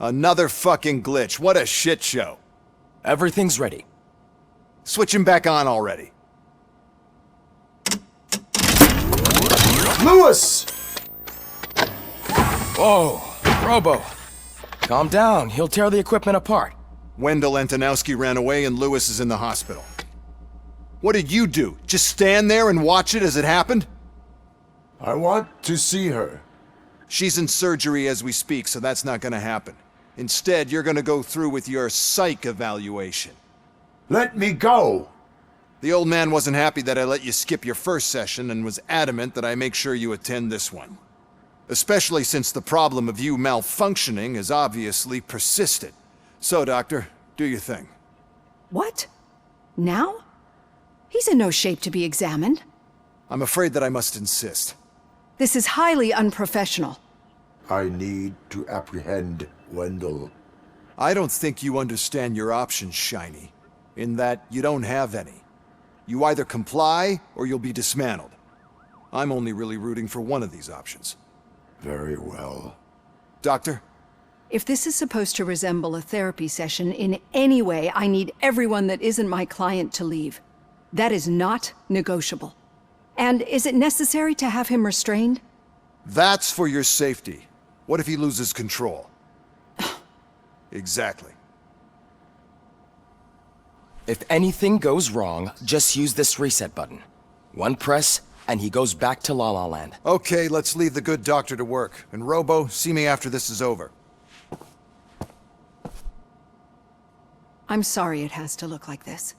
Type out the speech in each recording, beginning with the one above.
Another fucking glitch. What a shit show. Everything's ready. Switch him back on already. Lewis! Whoa, Robo. Calm down, he'll tear the equipment apart. Wendell Antonowski ran away and Lewis is in the hospital. What did you do? Just stand there and watch it as it happened? I want to see her. She's in surgery as we speak, so that's not gonna happen. Instead, you're gonna go through with your psych evaluation. Let me go! The old man wasn't happy that I let you skip your first session and was adamant that I make sure you attend this one. Especially since the problem of you malfunctioning has obviously persisted. So, Doctor, do your thing. What? Now? He's in no shape to be examined. I'm afraid that I must insist. This is highly unprofessional. I need to apprehend Wendell. I don't think you understand your options, Shiny. In that you don't have any. You either comply or you'll be dismantled. I'm only really rooting for one of these options. Very well. Doctor? If this is supposed to resemble a therapy session in any way, I need everyone that isn't my client to leave. That is not negotiable. And is it necessary to have him restrained? That's for your safety. What if he loses control? Exactly. If anything goes wrong, just use this reset button. One press, and he goes back to La La Land. Okay, let's leave the good doctor to work. And Robo, see me after this is over. I'm sorry it has to look like this.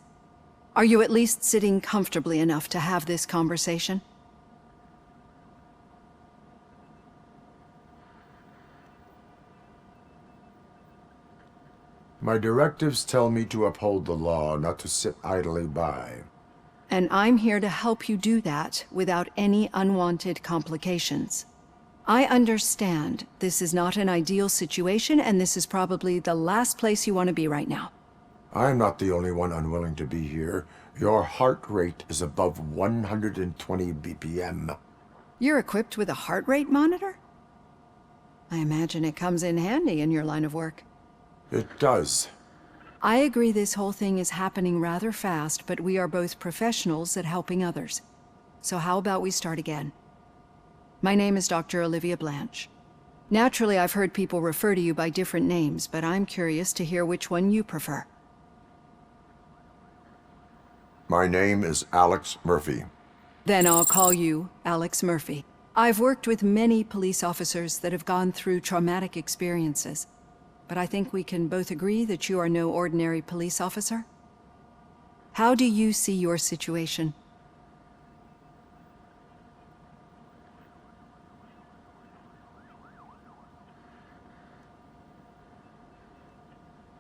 Are you at least sitting comfortably enough to have this conversation? My directives tell me to uphold the law, not to sit idly by. And I'm here to help you do that without any unwanted complications. I understand this is not an ideal situation, and this is probably the last place you want to be right now. I'm not the only one unwilling to be here. Your heart rate is above 120 BPM. You're equipped with a heart rate monitor? I imagine it comes in handy in your line of work. It does. I agree this whole thing is happening rather fast, but we are both professionals at helping others. So how about we start again? My name is Dr. Olivia Blanche. Naturally, I've heard people refer to you by different names, but I'm curious to hear which one you prefer. My name is Alex Murphy. Then I'll call you Alex Murphy. I've worked with many police officers that have gone through traumatic experiences, but I think we can both agree that you are no ordinary police officer. How do you see your situation?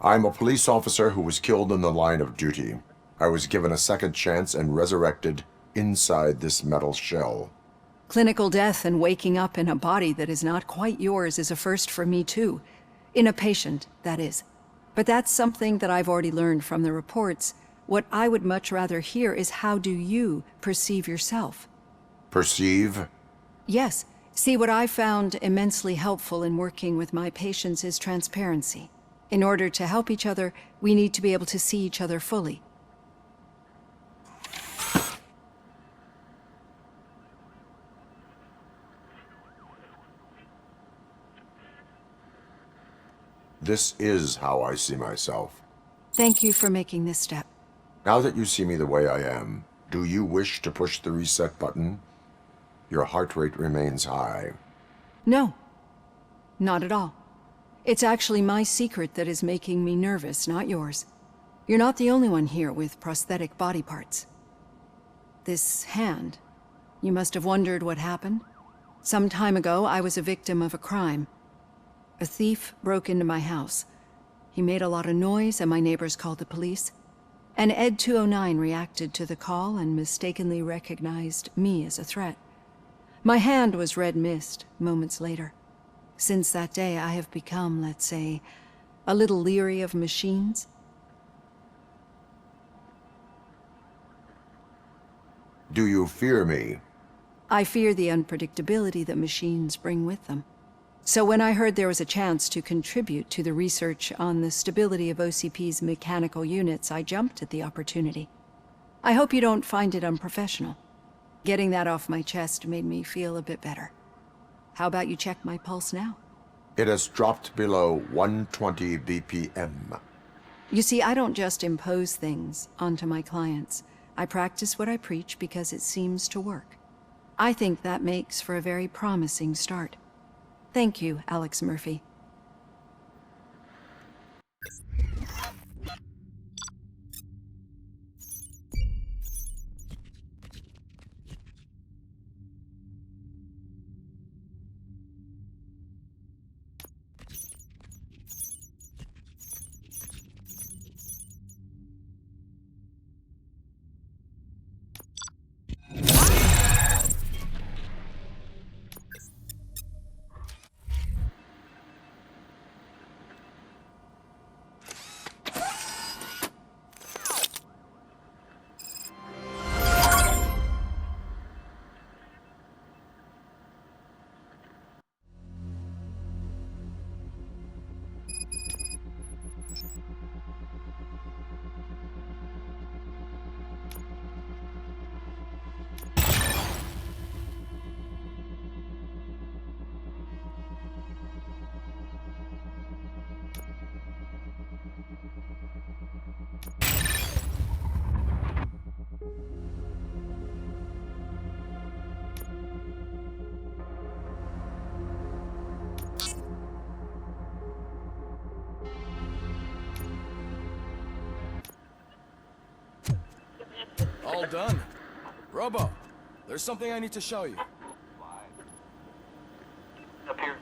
I'm a police officer who was killed in the line of duty. I was given a second chance and resurrected inside this metal shell. Clinical death and waking up in a body that is not quite yours is a first for me too. In a patient, that is. But that's something that I've already learned from the reports. What I would much rather hear is how do you perceive yourself? Perceive? Yes. See, what I found immensely helpful in working with my patients is transparency. In order to help each other, we need to be able to see each other fully. This is how I see myself. Thank you for making this step. Now that you see me the way I am, do you wish to push the reset button? Your heart rate remains high. No, not at all. It's actually my secret that is making me nervous, not yours. You're not the only one here with prosthetic body parts. This hand, you must have wondered what happened. Some time ago, I was a victim of a crime. A thief broke into my house. He made a lot of noise and my neighbors called the police. And Ed 209 reacted to the call and mistakenly recognized me as a threat. My hand was red mist moments later. Since that day, I have become, let's say, a little leery of machines. Do you fear me? I fear the unpredictability that machines bring with them. So when I heard there was a chance to contribute to the research on the stability of OCP's mechanical units, I jumped at the opportunity. I hope you don't find it unprofessional. Getting that off my chest made me feel a bit better. How about you check my pulse now? It has dropped below 120 BPM. You see, I don't just impose things onto my clients. I practice what I preach because it seems to work. I think that makes for a very promising start. Thank you, Alex Murphy. All done. Robo, there's something I need to show you. Up here.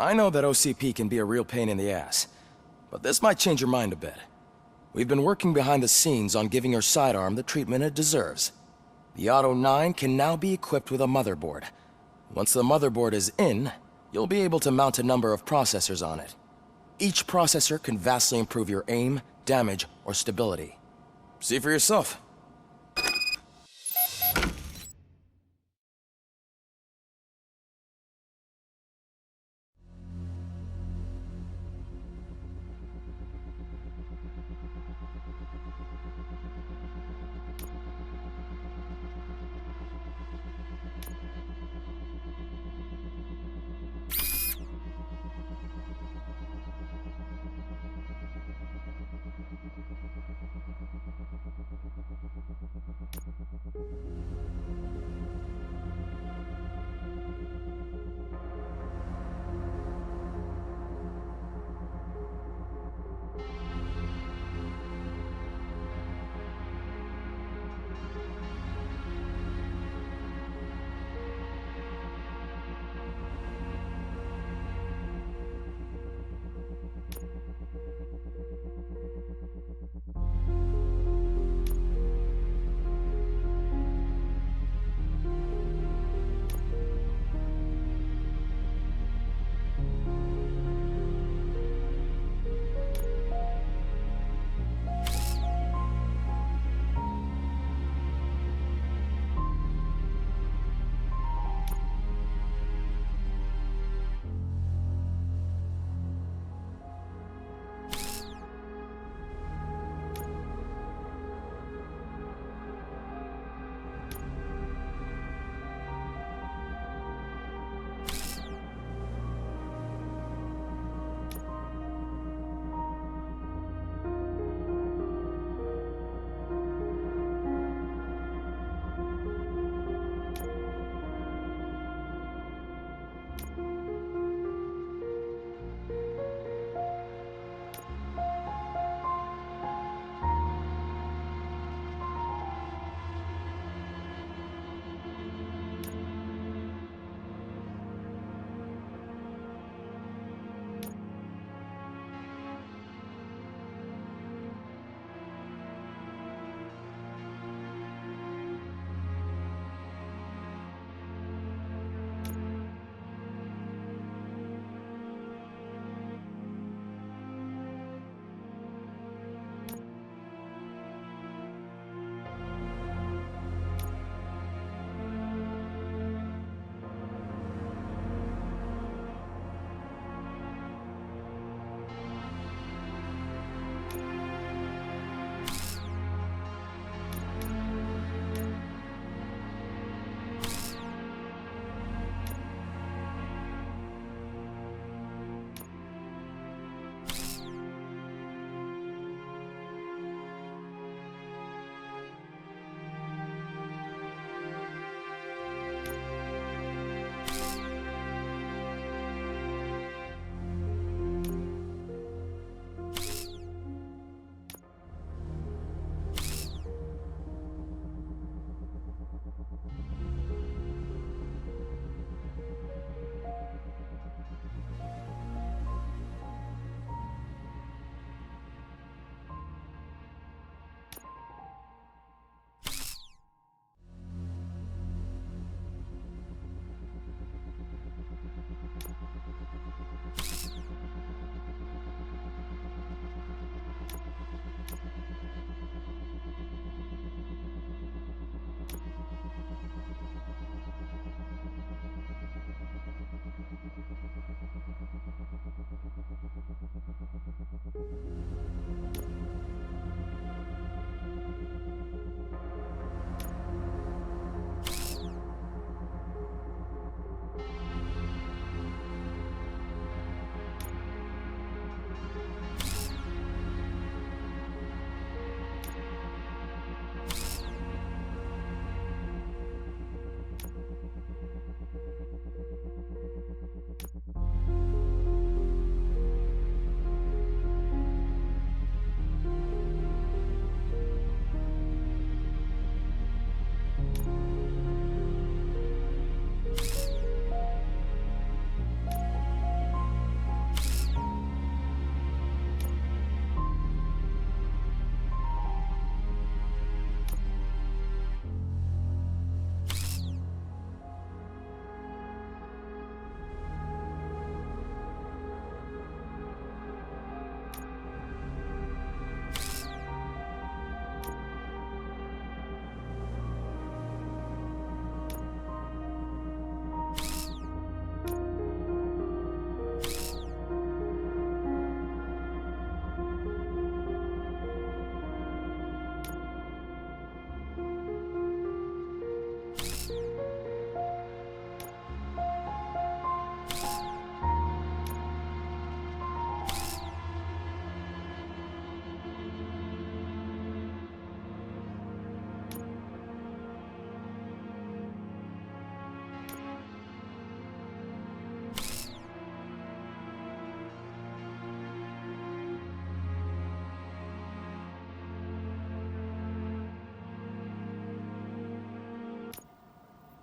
I know that OCP can be a real pain in the ass, but this might change your mind a bit. We've been working behind the scenes on giving your sidearm the treatment it deserves. The Auto 9 can now be equipped with a motherboard. Once the motherboard is in, you'll be able to mount a number of processors on it. Each processor can vastly improve your aim, damage, or stability. See for yourself.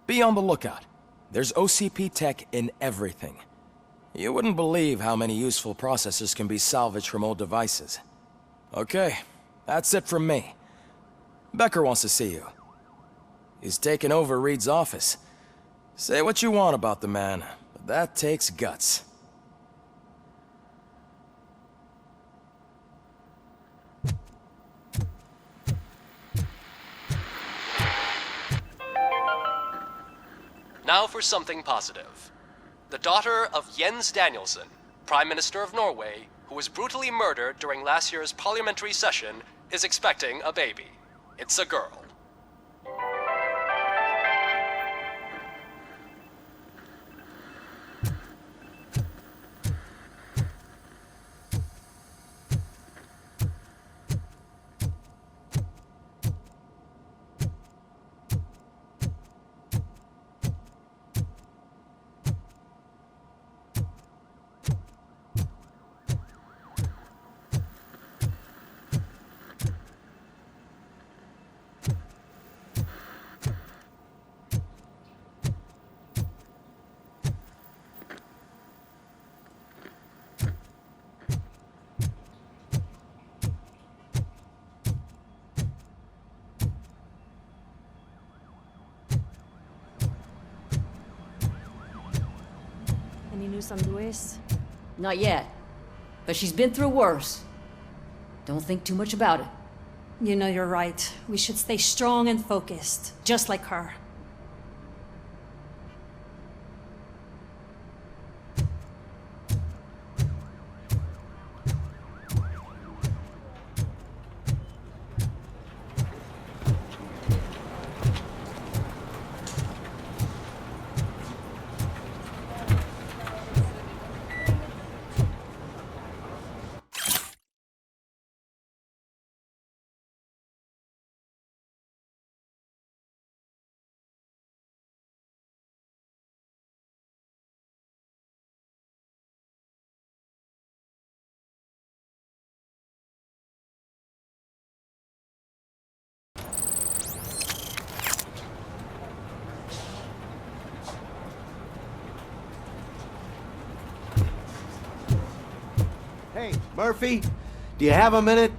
Be on the lookout. There's OCP tech in everything. You wouldn't believe how many useful processors can be salvaged from old devices. Okay, that's it from me. Becker wants to see you. He's taken over Reed's office. Say what you want about the man, but that takes guts. Now for something positive. The daughter of Jens Danielson, Prime Minister of Norway, who was brutally murdered during last year's parliamentary session, is expecting a baby. It's a girl. Any news on Luis? Not yet. But she's been through worse. Don't think too much about it. You know you're right. We should stay strong and focused, just like her. Hey, Murphy, do you have a minute?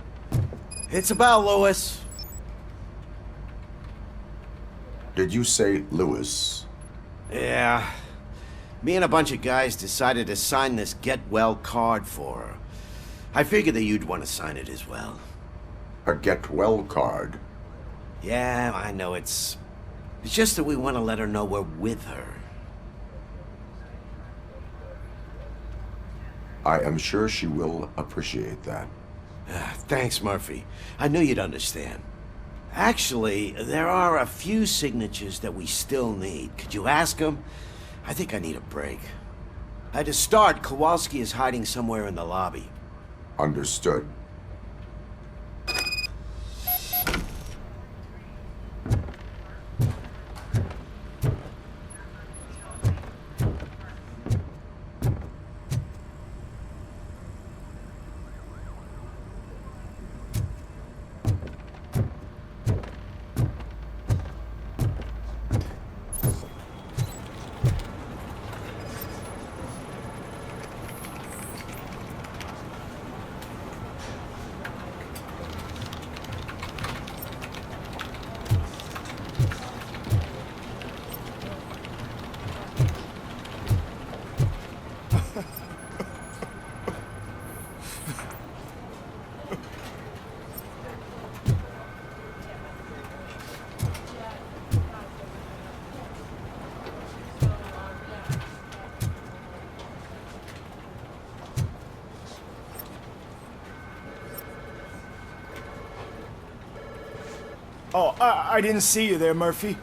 It's about Lewis. Did you say Lewis? Yeah. Me and a bunch of guys decided to sign this get well card for her. I figured that you'd want to sign it as well. A get well card? Yeah, I know it's just that we want to let her know we're with her. I am sure she will appreciate that. Thanks, Murphy. I knew you'd understand. Actually, there are a few signatures that we still need. Could you ask them? I think I need a break. To start, Kowalski is hiding somewhere in the lobby. Understood. Oh, I didn't see you there, Murphy.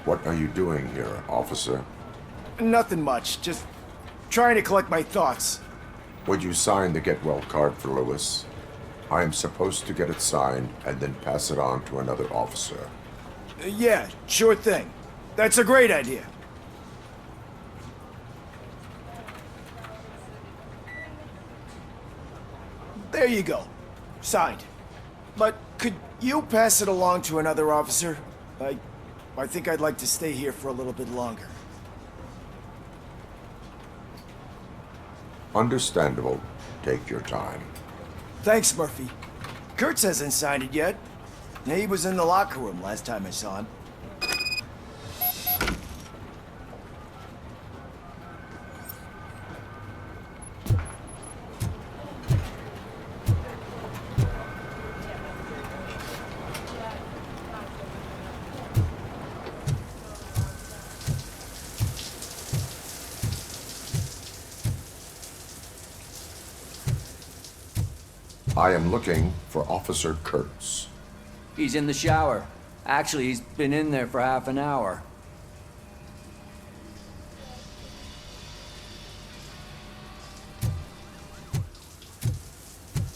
What are you doing here, officer? Nothing much, just trying to collect my thoughts. Would you sign the get well card for Lewis? I am supposed to get it signed and then pass it on to another officer. Yeah, sure thing. That's a great idea. There you go. Signed. But could you pass it along to another officer? I think I'd like to stay here for a little bit longer. Understandable. Take your time. Thanks, Murphy. Kurtz hasn't signed it yet. He was in the locker room last time I saw him. I am looking for Officer Kurtz. He's in the shower. Actually, he's been in there for half an hour.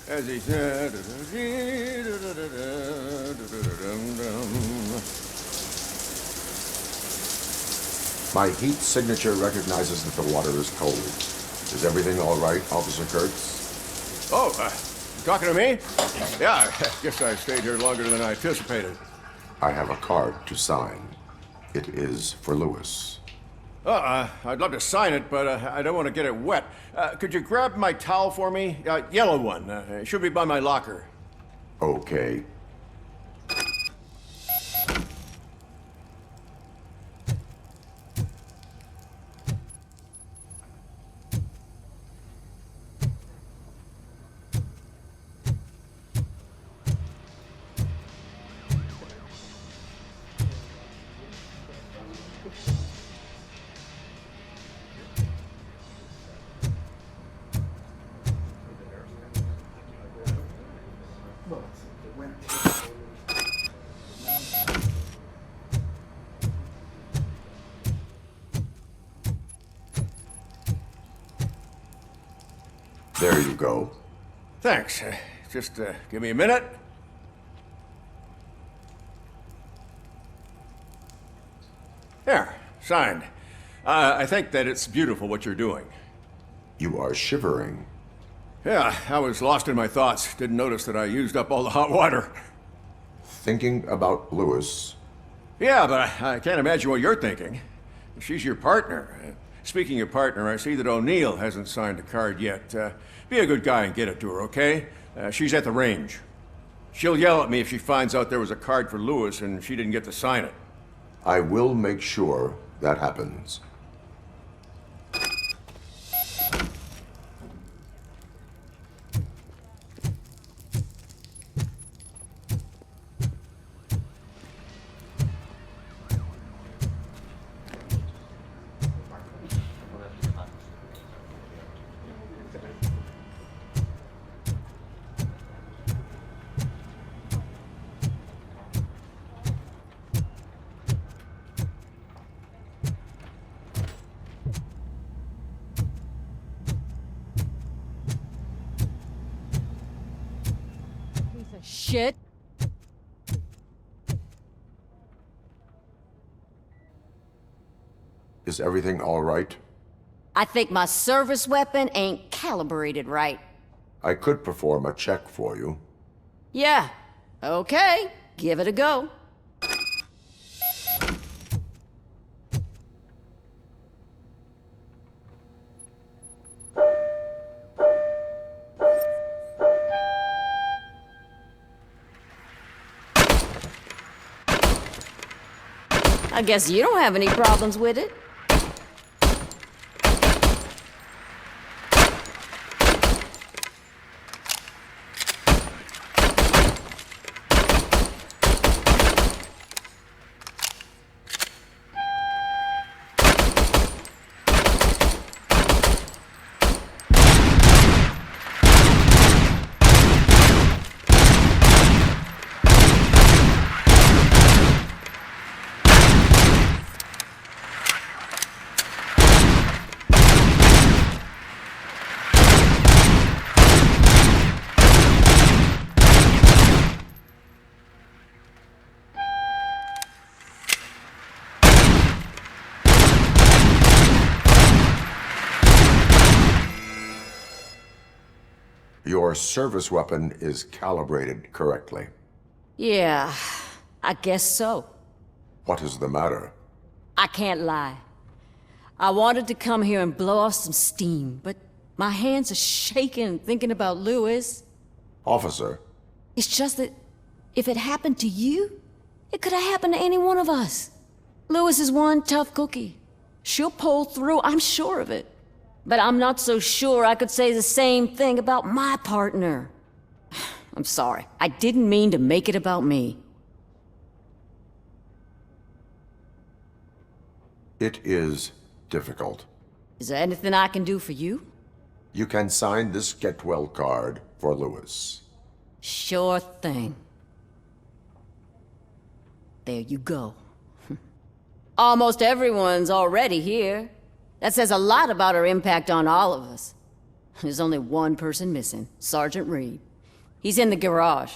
As he said. My heat signature recognizes that the water is cold. Is everything all right, Officer Kurtz? Oh, talking to me? Yeah, I guess I stayed here longer than I anticipated. I have a card to sign. It is for Lewis. I'd love to sign it, but I don't want to get it wet. Could you grab my towel for me? Yellow one. It should be by my locker. Okay. There you go. Thanks. Just give me a minute. There, signed. I think that it's beautiful what you're doing. You are shivering. Yeah, I was lost in my thoughts. Didn't notice that I used up all the hot water. Thinking about Lewis. Yeah, but I can't imagine what you're thinking. She's your partner. Speaking of partner, I see that O'Neill hasn't signed a card yet. Be a good guy and get it to her, okay? She's at the range. She'll yell at me if she finds out there was a card for Lewis and she didn't get to sign it. I will make sure that happens. Shit. Is everything all right? I think my service weapon ain't calibrated right. I could perform a check for you. Yeah. Okay. Give it a go. I guess you don't have any problems with it. Your service weapon is calibrated correctly. Yeah, I guess so. What is the matter? I can't lie. I wanted to come here and blow off some steam, but my hands are shaking thinking about Lewis. Officer, It's just that if it happened to you, it could have happened to any one of us. Lewis is one tough cookie. She'll pull through, I'm sure of it. But I'm not so sure I could say the same thing about my partner. I'm sorry. I didn't mean to make it about me. it is difficult. Is there anything I can do for you? You can sign this get well card for Lewis. Sure thing. There you go. Almost everyone's already here. That says a lot about her impact on all of us. There's only one person missing, Sergeant Reed. He's in the garage.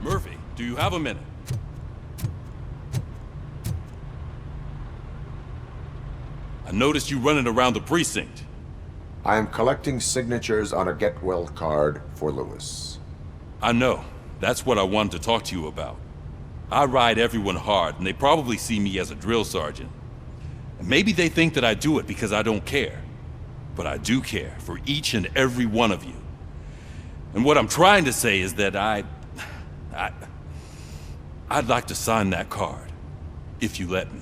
Murphy, do you have a minute? I noticed you running around the precinct. I am collecting signatures on a get well card for Lewis. I know. That's what I wanted to talk to you about. I ride everyone hard, and they probably see me as a drill sergeant. And maybe they think that I do it because I don't care. But I do care for each and every one of you. And what I'm trying to say is that I'd like to sign that card, if you let me.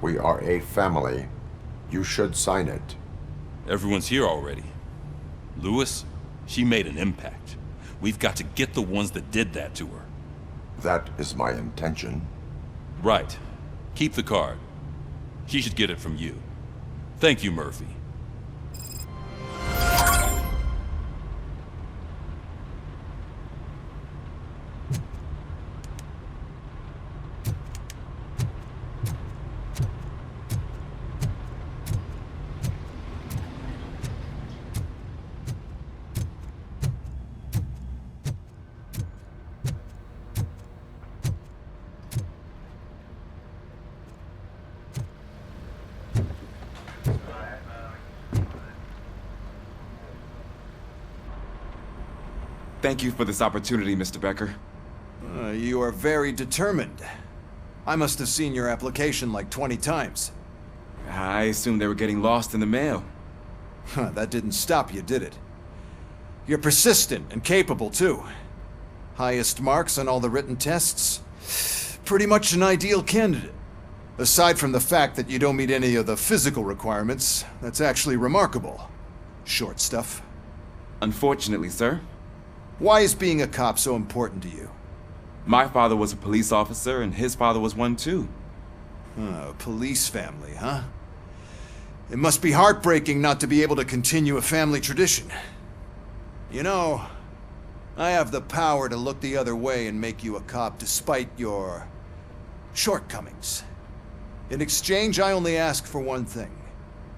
We are a family. You should sign it. Everyone's here already. Lewis, she made an impact. We've got to get the ones that did that to her. That is my intention. Right. Keep the card. She should get it from you. Thank you, Murphy. Thank you for this opportunity, Mr. Becker. You are very determined. I must have seen your application like 20 times. I assumed they were getting lost in the mail. That didn't stop you, did it? You're persistent and capable, too. Highest marks on all the written tests. Pretty much an ideal candidate. Aside from the fact that you don't meet any of the physical requirements, that's actually remarkable. Short stuff. Unfortunately, sir. Why is being a cop so important to you? My father was a police officer, and his father was one too. A police family, huh? It must be heartbreaking not to be able to continue a family tradition. You know, I have the power to look the other way and make you a cop despite your shortcomings. In exchange, I only ask for one thing.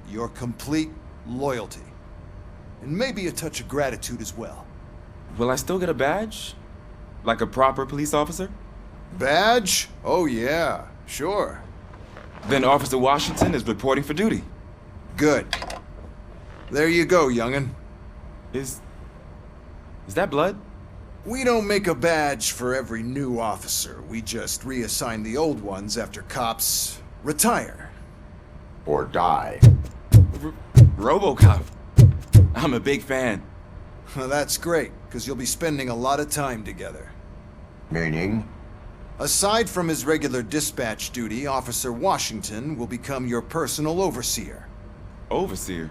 Your complete loyalty. And maybe a touch of gratitude as well. Will I still get a badge? Like a proper police officer? Badge? Oh yeah, sure. Then Officer Washington is reporting for duty. Good. There you go, young'un. Is that blood? We don't make a badge for every new officer. We just reassign the old ones after cops retire. Or die. Robocop. I'm a big fan. Well, that's great, because you'll be spending a lot of time together. Meaning? Aside from his regular dispatch duty, Officer Washington will become your personal overseer. Overseer?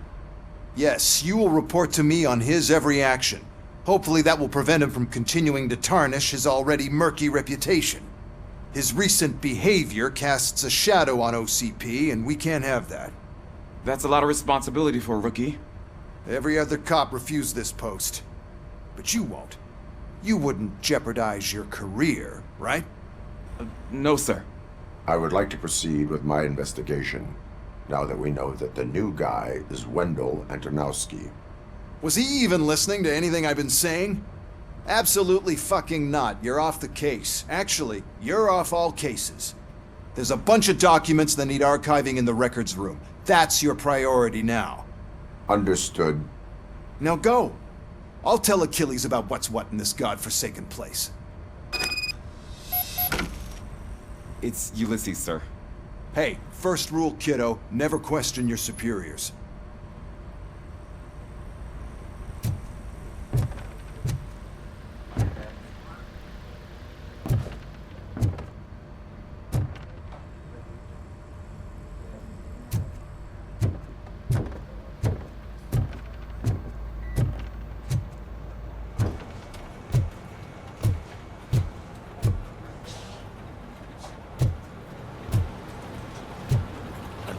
Yes, you will report to me on his every action. Hopefully that will prevent him from continuing to tarnish his already murky reputation. His recent behavior casts a shadow on OCP, and we can't have that. That's a lot of responsibility for a rookie. Every other cop refused this post. But you won't. You wouldn't jeopardize your career, right? No, sir. I would like to proceed with my investigation. now that we know that the new guy is Wendell Antonowski. Was he even listening to anything I've been saying? Absolutely fucking not. You're off the case. Actually, you're off all cases. There's a bunch of documents that need archiving in the records room. That's your priority now. Understood. Now go. I'll tell Achilles about what's what in this godforsaken place. It's Ulysses, sir. Hey, first rule, kiddo, never question your superiors.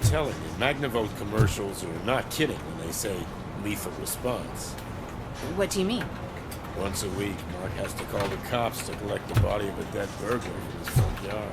Telling you, Magnavolt commercials are not kidding when they say lethal response. What do you mean? Once a week, Mark has to call the cops to collect the body of a dead burglar from his front yard.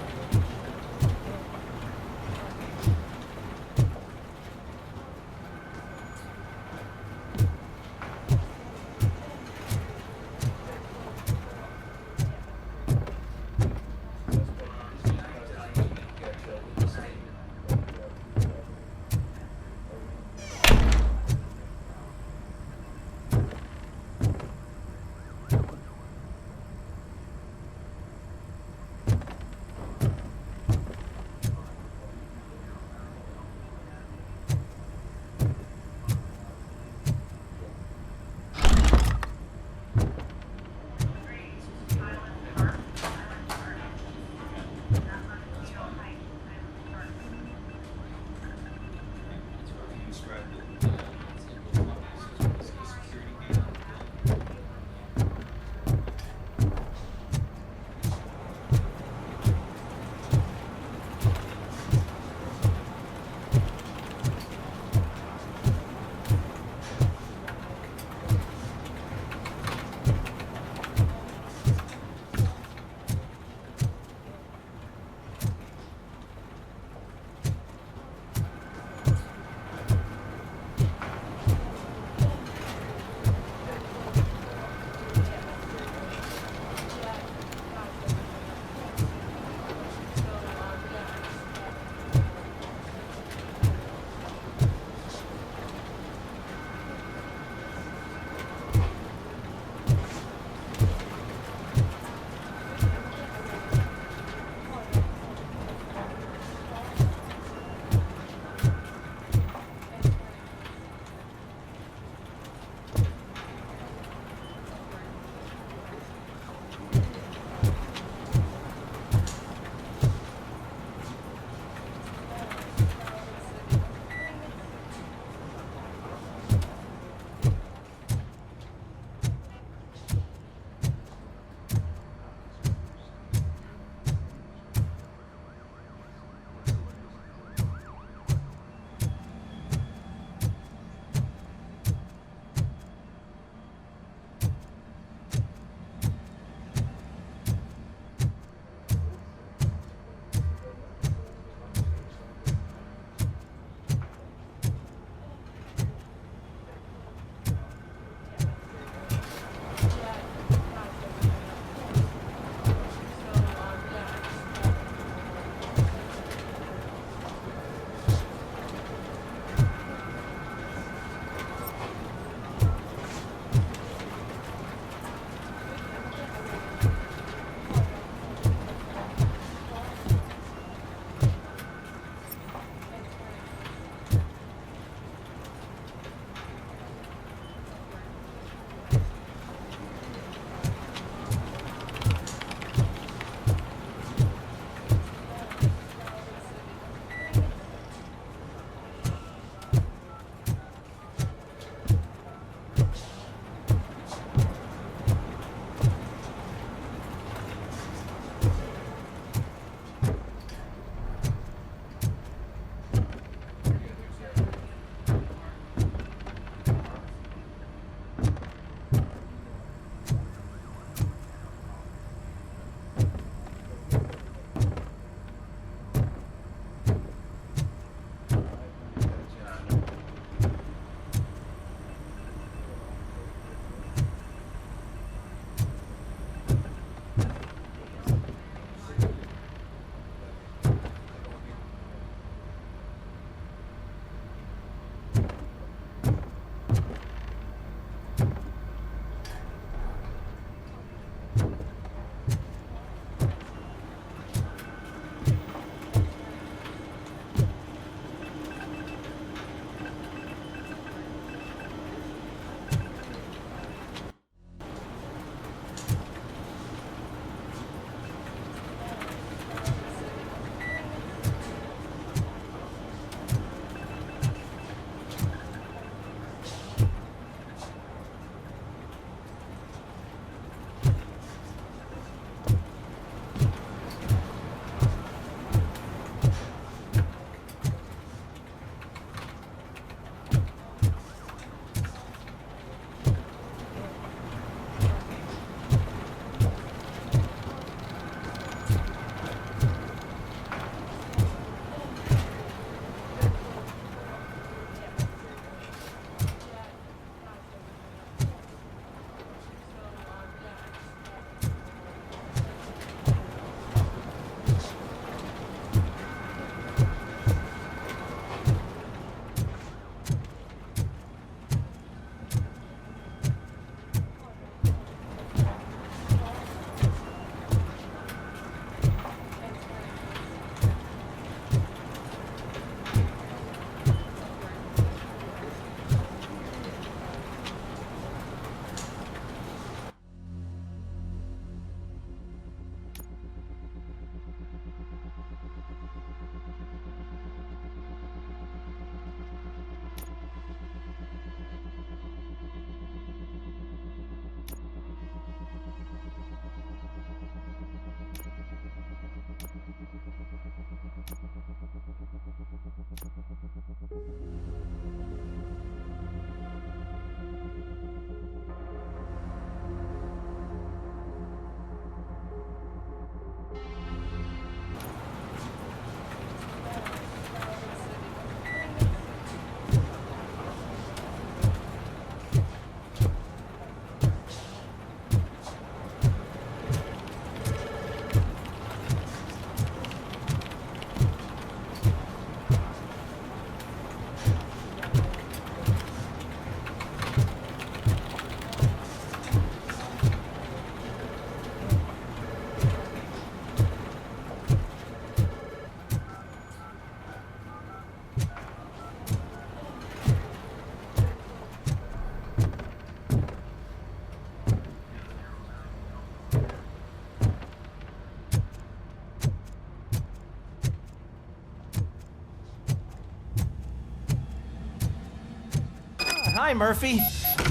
Hi, Murphy.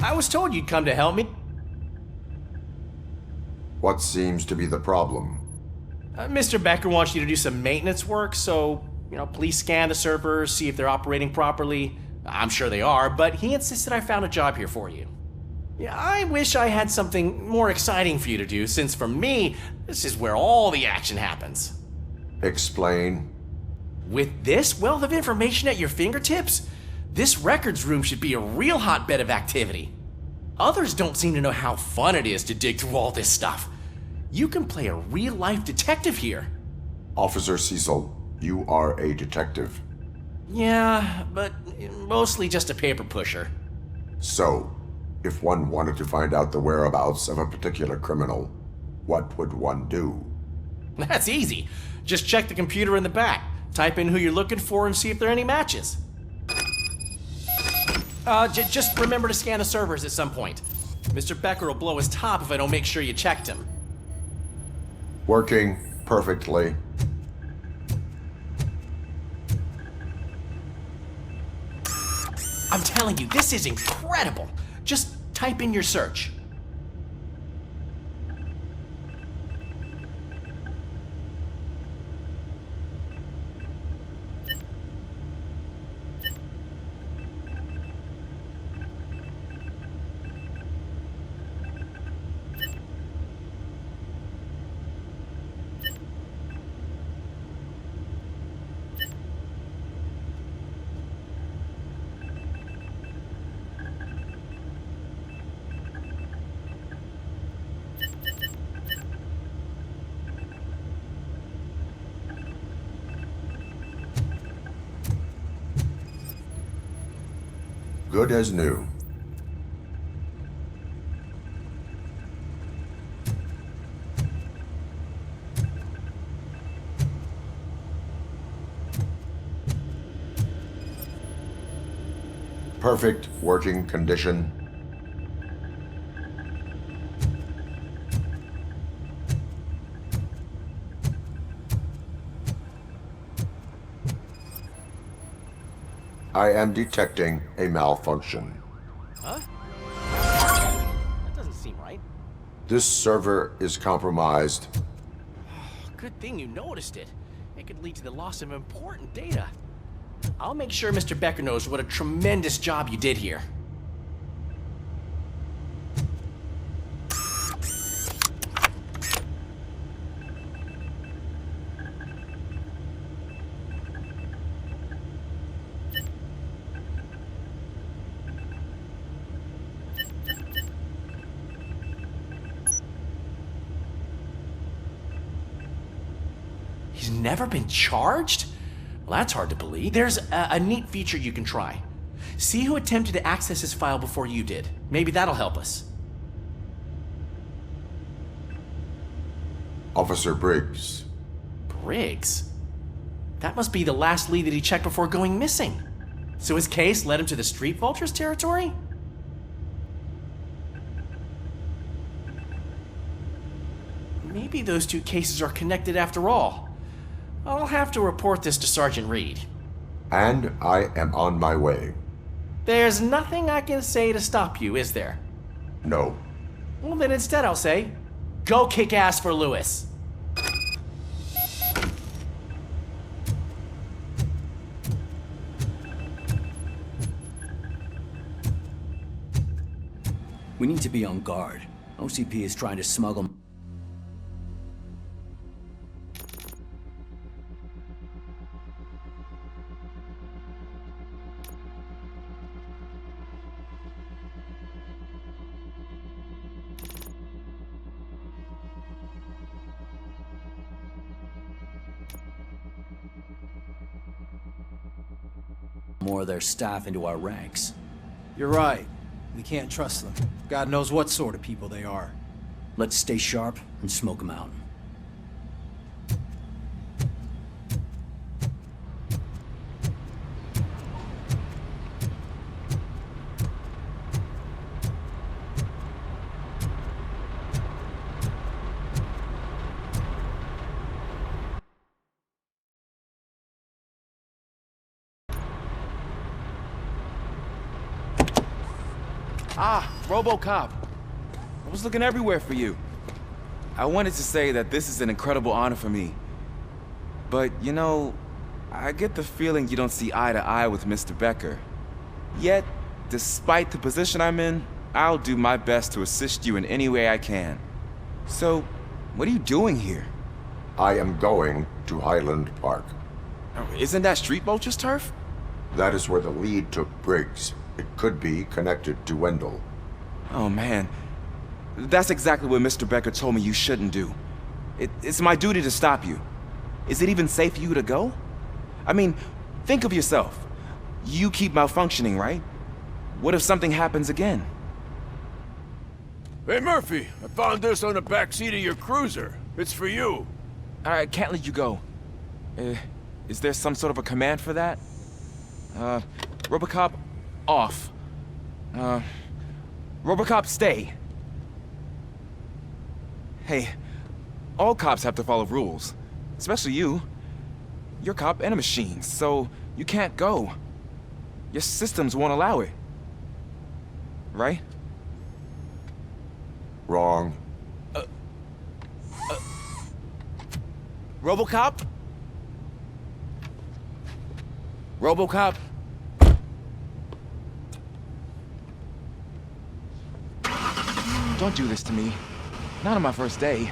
I was told you'd come to help me. What seems to be the problem? Mr. Becker wants you to do some maintenance work, so, please scan the servers, see if they're operating properly. I'm sure they are, but he insisted I found a job here for you. Yeah, I wish I had something more exciting for you to do, since for me, this is where all the action happens. Explain. With this wealth of information at your fingertips, this records room should be a real hotbed of activity. Others don't seem to know how fun it is to dig through all this stuff. You can play a real-life detective here. Officer Cecil, you are a detective. Yeah, but mostly just a paper pusher. So, if one wanted to find out the whereabouts of a particular criminal, what would one do? That's easy. Just check the computer in the back, type in who you're looking for, and see if there are any matches. Just remember to scan the servers at some point. Mr. Becker will blow his top if I don't make sure you checked him. Working perfectly. I'm telling you, this is incredible. Just type in your search. Good as new. Perfect working condition. I am detecting a malfunction. Huh? That doesn't seem right. This server is compromised. Good thing you noticed it. It could lead to the loss of important data. I'll make sure Mr. Becker knows what a tremendous job you did here. He's never been charged? Well, that's hard to believe. There's a neat feature you can try. See who attempted to access his file before you did. Maybe that'll help us. Officer Briggs. Briggs? That must be the last lead that he checked before going missing. So his case led him to the Street Vultures territory? Maybe those two cases are connected after all. I'll have to report this to Sergeant Reed. And I am on my way. There's nothing I can say to stop you, is there? No. Well, then instead I'll say, go kick ass for Lewis. We need to be on guard. OCP is trying to smuggle... more of their staff into our ranks. You're right. We can't trust them. God knows what sort of people they are. Let's stay sharp and smoke them out. Ah, Robocop. I was looking everywhere for you. I wanted to say that this is an incredible honor for me. But, you know, I get the feeling you don't see eye to eye with Mr. Becker. Yet, despite the position I'm in, I'll do my best to assist you in any way I can. So, what are you doing here? I am going to Highland Park. Oh, isn't that Street Vulture's turf? That is where the lead took Briggs. It could be connected to Wendell. Oh, man. That's exactly what Mr. Becker told me you shouldn't do. It's my duty to stop you. Is it even safe for you to go? I mean, think of yourself. You keep malfunctioning, right? What if something happens again? Hey, Murphy, I found this on the back seat of your cruiser. It's for you. I can't let you go. Is there some sort of a command for that? Robocop, off. Robocop, stay. Hey, all cops have to follow rules. Especially you. You're a cop and a machine, so you can't go. Your systems won't allow it. Right? Wrong. Robocop? Robocop? Don't do this to me. Not on my first day.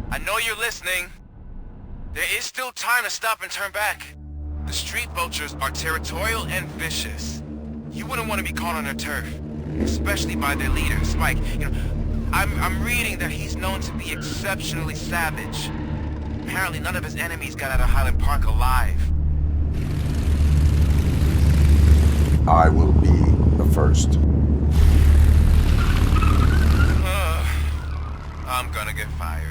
I know you're listening. There is still time to stop and turn back. The street vultures are territorial and vicious. You wouldn't want to be caught on their turf, especially by their leader, Spike. You know, I'm reading that he's known to be exceptionally savage. Apparently none of his enemies got out of Highland Park alive. I will be the first. I'm gonna get fired.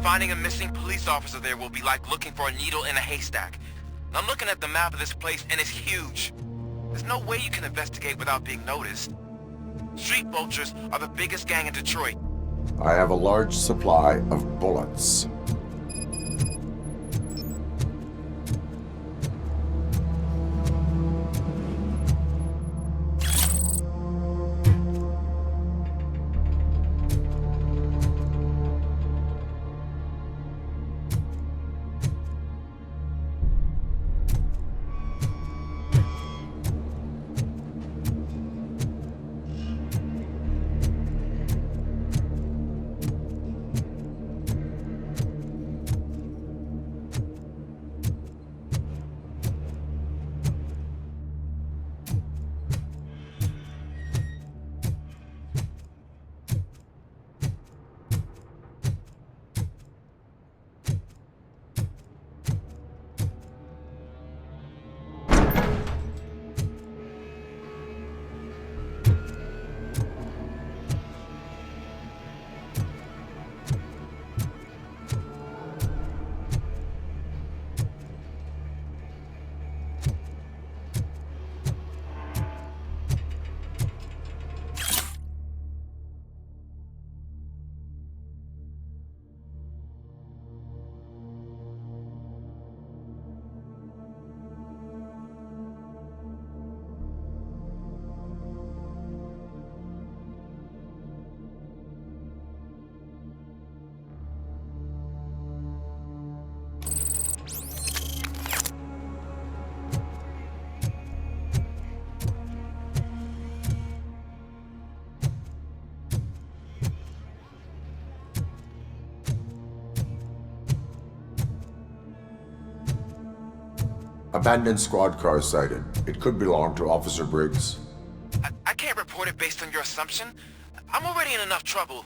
Finding a missing police officer there will be like looking for a needle in a haystack. I'm looking at the map of this place and it's huge. There's no way you can investigate without being noticed. Street vultures are the biggest gang in Detroit. I have a large supply of bullets. Abandoned squad car sighted. It could belong to Officer Briggs. I can't report it based on your assumption. I'm already in enough trouble.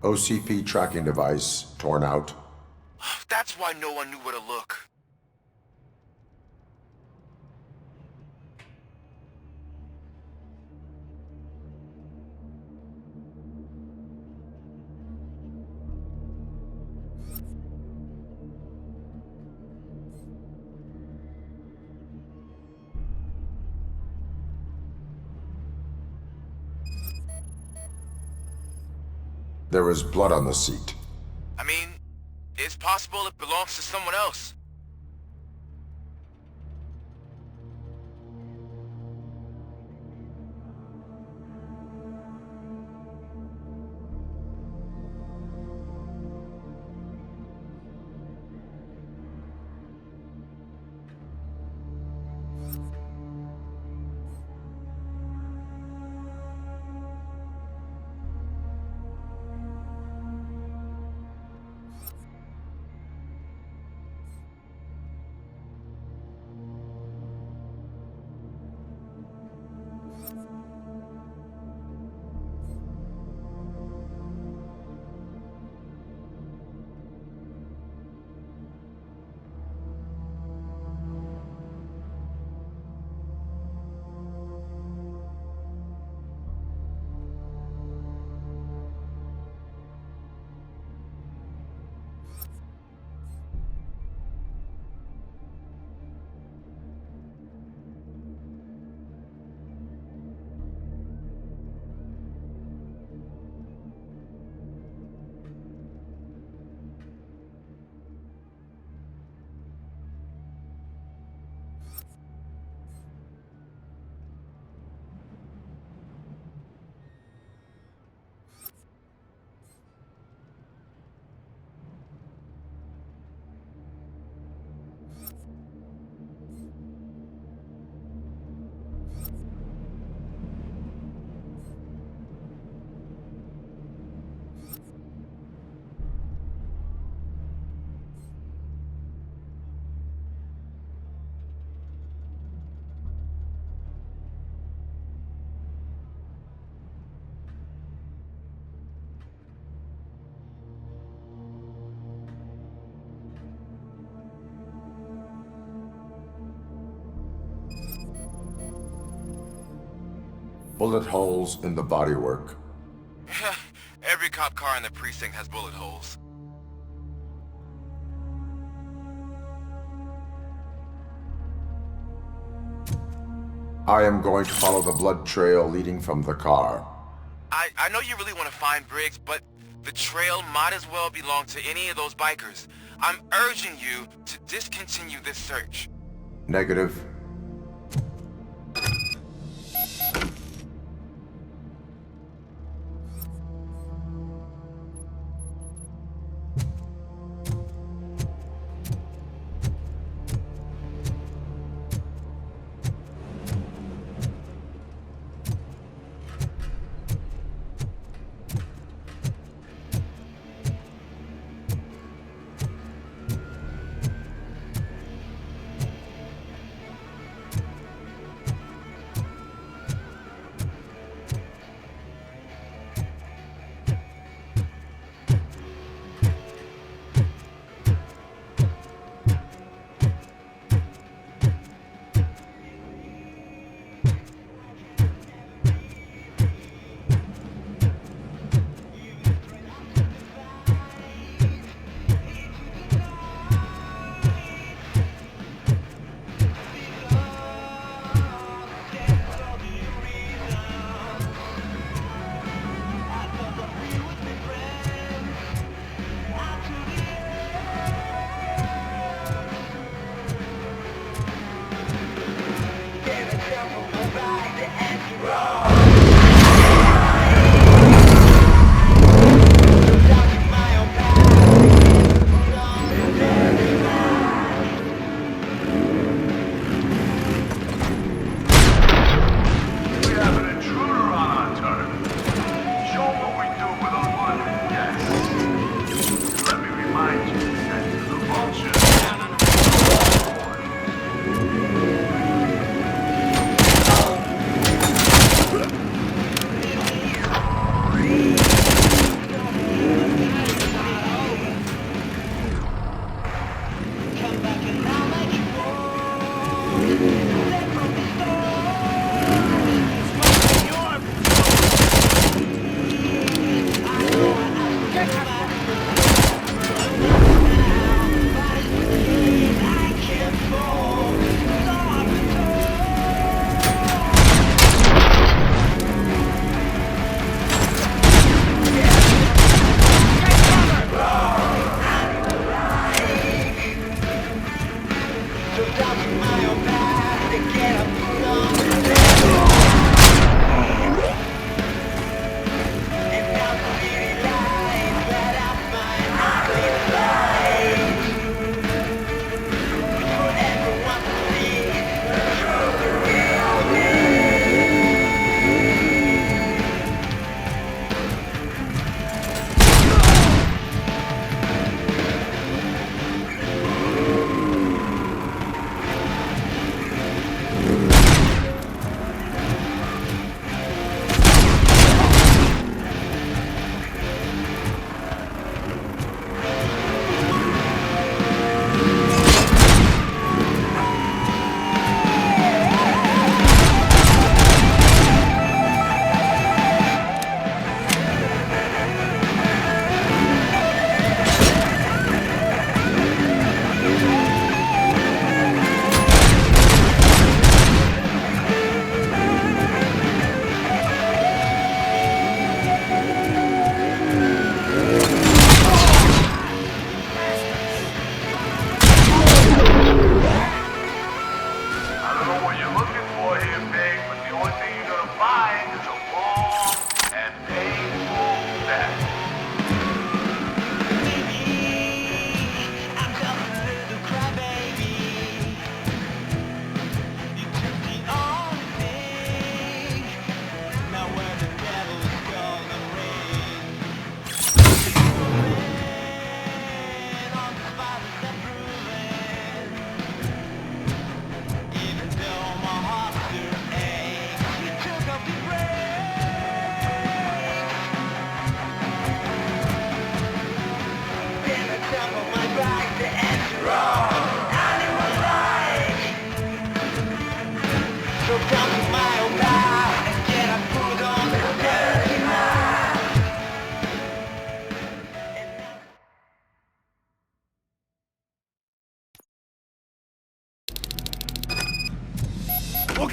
OCP tracking device torn out. That's why no one knew where to look. There is blood on the seat. I mean, it's possible it belongs to someone else. Bullet holes in the bodywork. Every cop car in the precinct has bullet holes. I am going to follow the blood trail leading from the car. I know you really want to find Briggs, but the trail might as well belong to any of those bikers. I'm urging you to discontinue this search. Negative.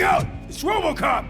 Look out! It's Robocop!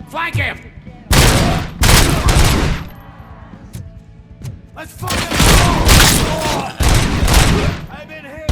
Flank him! Let's fucking go! I've been hit!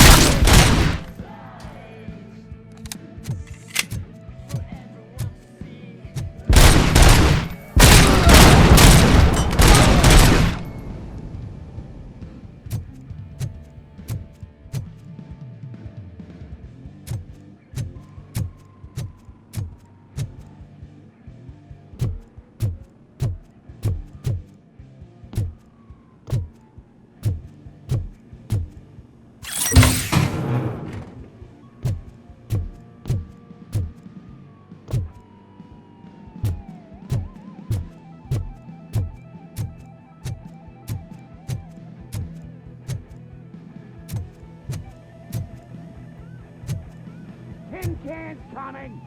Tin cans coming!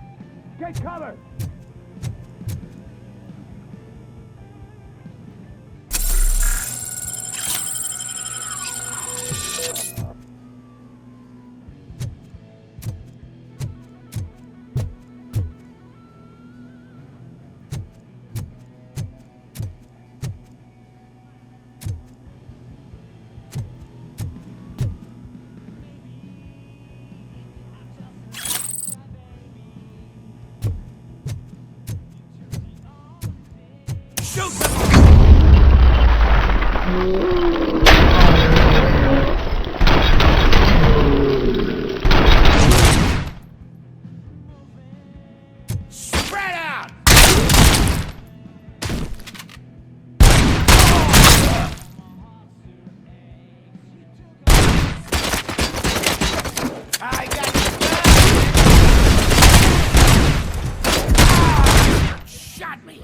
Get cover! Shoot Spread out! I got you! Shot me!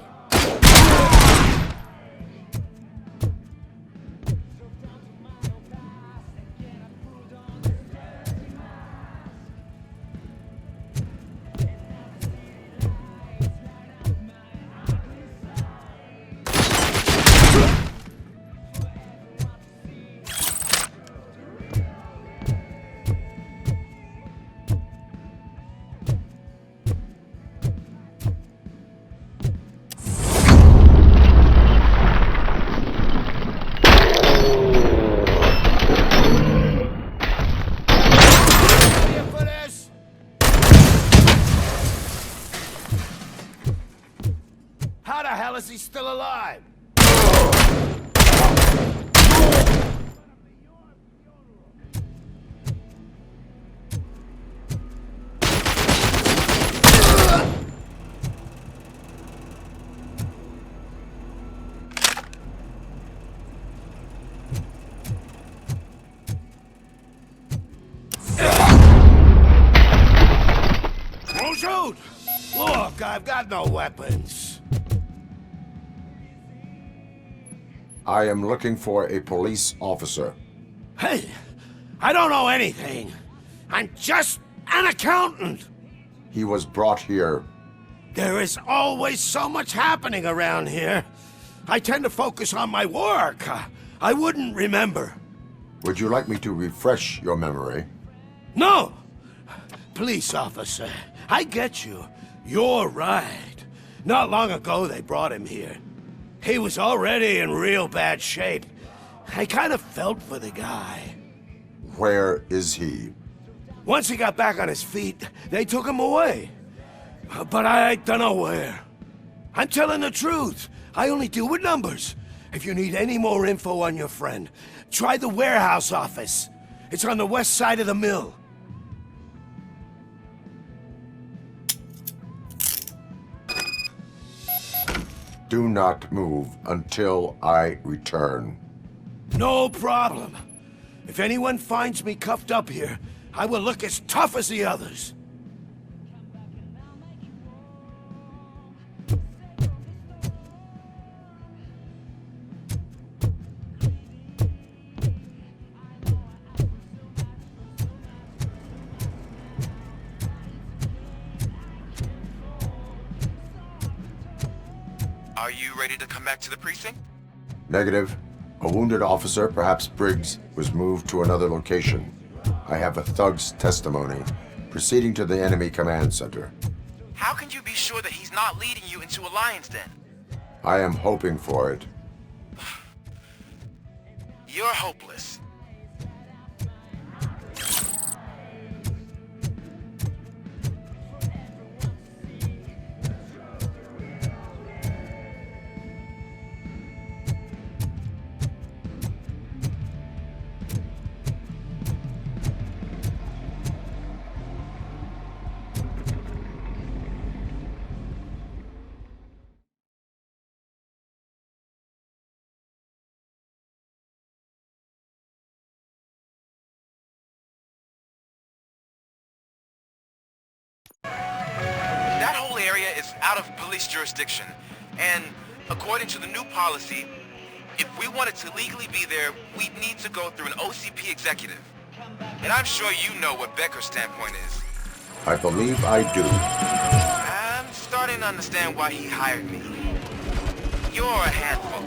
How the hell is he still alive? Don't shoot! Look, I've got no weapons. I am looking for a police officer. Hey, I don't know anything. I'm just an accountant. He was brought here. There is always so much happening around here. I tend to focus on my work. I wouldn't remember. Would you like me to refresh your memory? No! Police officer, I get you. You're right. Not long ago they brought him here. He was already in real bad shape. I kind of felt for the guy. Where is he? Once he got back on his feet, they took him away. But I don't know where. I'm telling the truth. I only deal with numbers. If you need any more info on your friend, try the warehouse office. It's on the west side of the mill. Do not move until I return. No problem. If anyone finds me cuffed up here, I will look as tough as the others. Are you ready to come back to the precinct? Negative. A wounded officer, perhaps Briggs, was moved to another location. I have a thug's testimony, proceeding to the enemy command center. How can you be sure that he's not leading you into a lion's den? I am hoping for it. You're hopeless. That whole area is out of police jurisdiction, and according to the new policy, if we wanted to legally be there, we'd need to go through an OCP executive. And I'm sure you know what Becker's standpoint is. I believe I do. I'm starting to understand why he hired me. You're a handful.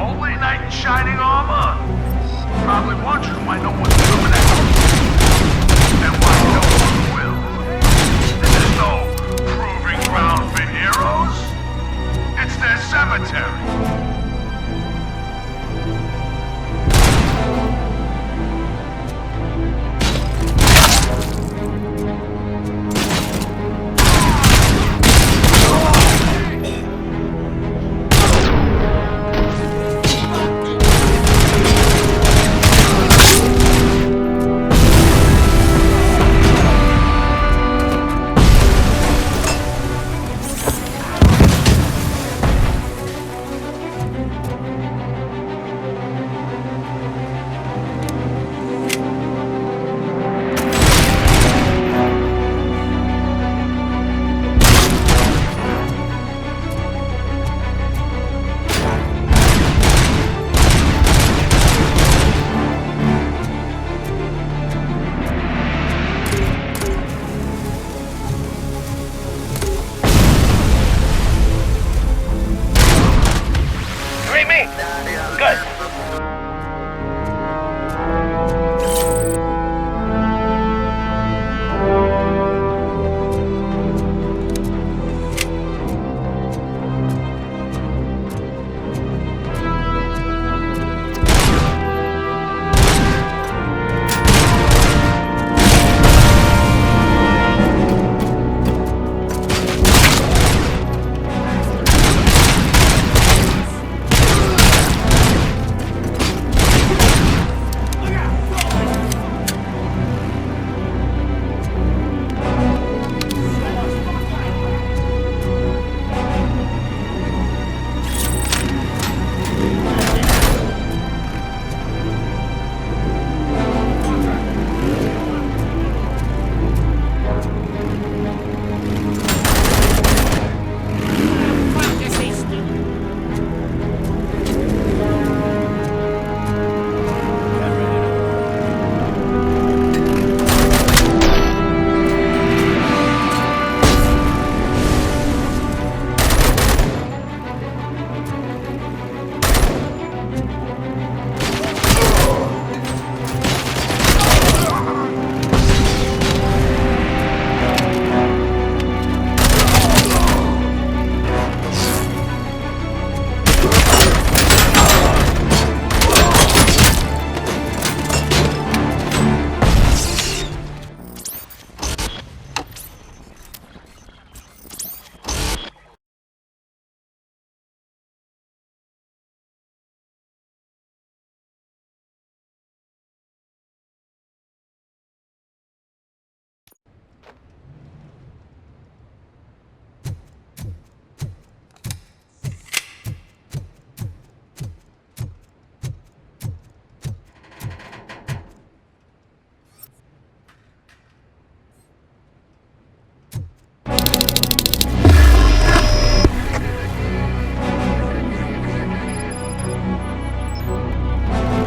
lonely knight in shining armor? Probably wondering why no one's coming out. And why no one will. This is no proving ground for heroes. It's their cemetery.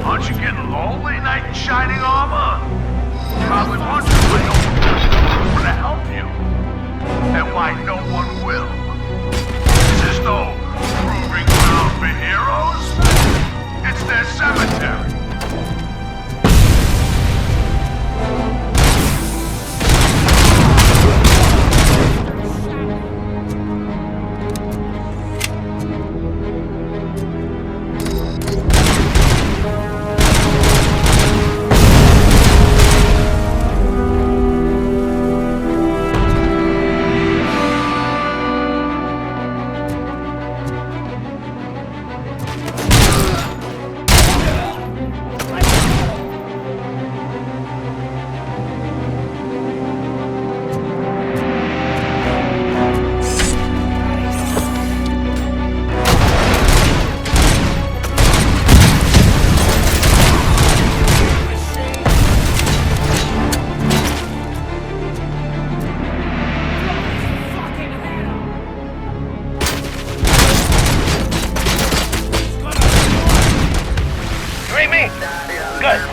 Aren't you getting lonely, knight in shining armor? Probably wondering why no one to help you. And why no one will. This is no proving ground for heroes. It's their cemetery. Good.